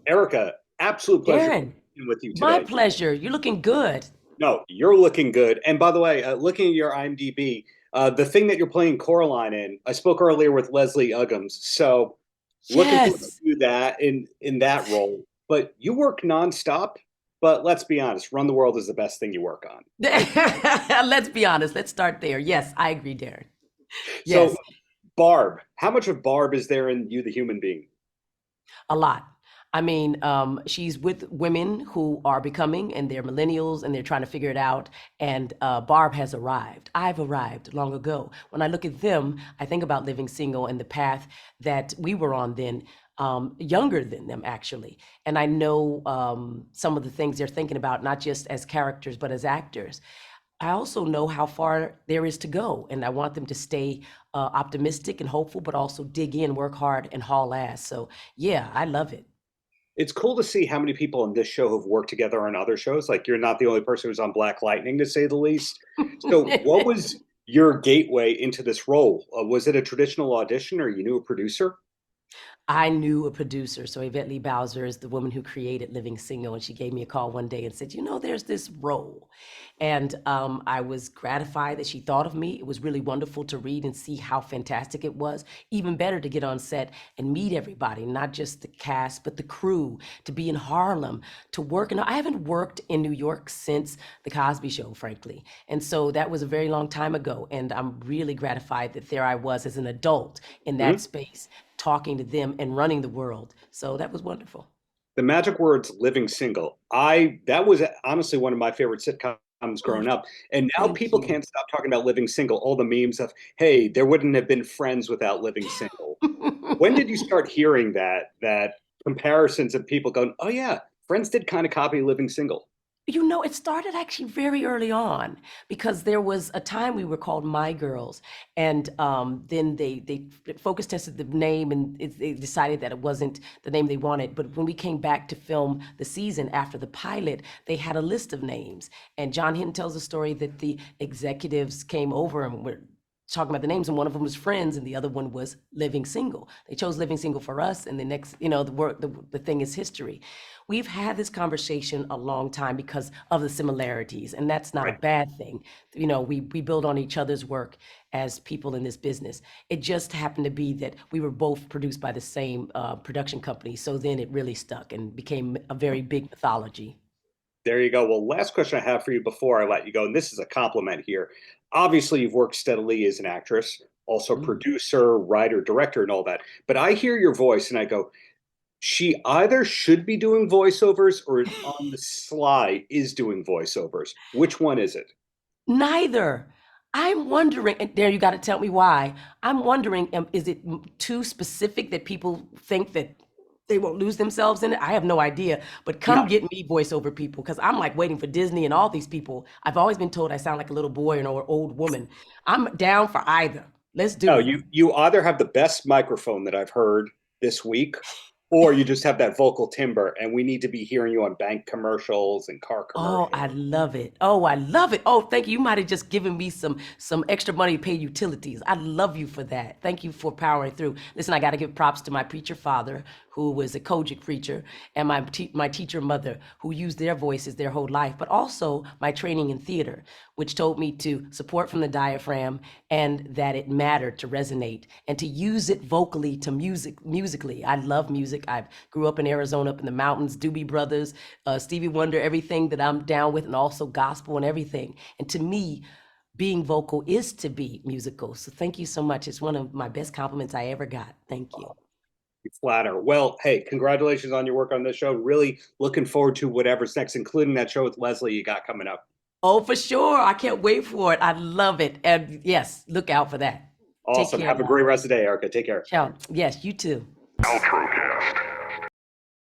Erika, absolute pleasure Darren, being with you my today. pleasure. You're looking good. No, you're looking good. And by the way, looking at your IMDb, the thing that you're playing Coraline in, I spoke earlier with Leslie Uggams, so looking forward to Yes. do that in that role. But you work nonstop. But let's be honest, Run the World is the best thing you work on. Let's be honest. Let's start there. Yes, I agree, Darren. So Yes, Barb, how much of Barb is there in you, the human being? a lot. I mean, she's with women who are becoming, and they're millennials, and they're trying to figure it out. And Barb has arrived. I've arrived long ago. When I look at them, I think about living single and the path that we were on then, younger than them actually. And I know some of the things they're thinking about, not just as characters, but as actors. I also know how far there is to go, and I want them to stay optimistic and hopeful, but also dig in, work hard, and haul ass. So, yeah, I love it. It's cool to see how many people in this show have worked together on other shows. Like you're not the only person who's on Black Lightning, to say the least. So, what was your gateway into this role? Was it a traditional audition, or you knew a producer? I knew a producer. So Yvette Lee Bowser is the woman who created Living Single, and she gave me a call one day and said, there's this role. And I was gratified that she thought of me. It was really wonderful to read and see how fantastic it was. Even better to get on set and meet everybody, not just the cast, but the crew, to be in Harlem, to work. And I haven't worked in New York since The Cosby Show, frankly. And so that was a very long time ago. And I'm really gratified that there I was as an adult in that Mhm. space, talking to them and running the world. So that was wonderful. The magic words "living single." I That was honestly one of my favorite sitcoms Oh, growing up. And now thank people you. can't stop talking about living single. All the memes of, "Hey, there wouldn't have been Friends without living single." When did you start hearing that comparisons of people going, "Oh yeah, Friends did kind of copy Living Single"? It started actually very early on because there was a time we were called My Girls, and then they focus tested the name, and they decided that it wasn't the name they wanted. But when we came back to film the season after the pilot, they had a list of names, and John Hinton tells a story that the executives came over and were talking about the names, and one of them was Friends and the other one was Living Single. They chose Living Single for us, and the next, the thing is history. We've had this conversation a long time because of the similarities, and that's not a Right. bad thing. We build on each other's work as people in this business. It just happened to be that we were both produced by the same production company, so then it really stuck and became a very big mythology. There you go. Well, last question I have for you before I let you go, and this is a compliment here. Obviously, you've worked steadily as an actress, also Mm. producer, writer, director, and all that. But I hear your voice and I go, she either should be doing voiceovers or on the sly is doing voiceovers. Which one is it? Neither. I'm wondering, and there you got to tell me why. I'm wondering, is it too specific that people think that they won't lose themselves in it? I have no idea. But come No, get me voiceover people, because I'm like waiting for Disney and all these people. I've always been told I sound like a little boy or old woman. I'm down for either. Let's no, do it. you either have the best microphone that I've heard this week, or you just have that vocal timbre, and we need to be hearing you on bank commercials and car Oh, commercials. I love it. Oh, I love it. Oh, thank you. You might have just given me some extra money to pay utilities. I love you for that. Thank you for powering through. Listen, I got to give props to my preacher father, who was a Kojic preacher, and my teacher mother, who used their voices their whole life, but also my training in theater, which told me to support from the diaphragm and that it mattered to resonate and to use it vocally to musically. I love music. I grew up in Arizona, up in the mountains, Doobie Brothers, Stevie Wonder, everything that I'm down with, and also gospel and everything. And to me, being vocal is to be musical. So thank you so much. It's one of my best compliments I ever got. Thank you. You flatter. Well, hey, congratulations on your work on this show. Really looking forward to whatever's next, including that show with Leslie you got coming up. Oh, for sure. I can't wait for it. I love it. And yes, look out for that. Take Awesome. care Have a now. great rest of the day, Erica. Take care. Ciao. Yes, you too. Paltrocast.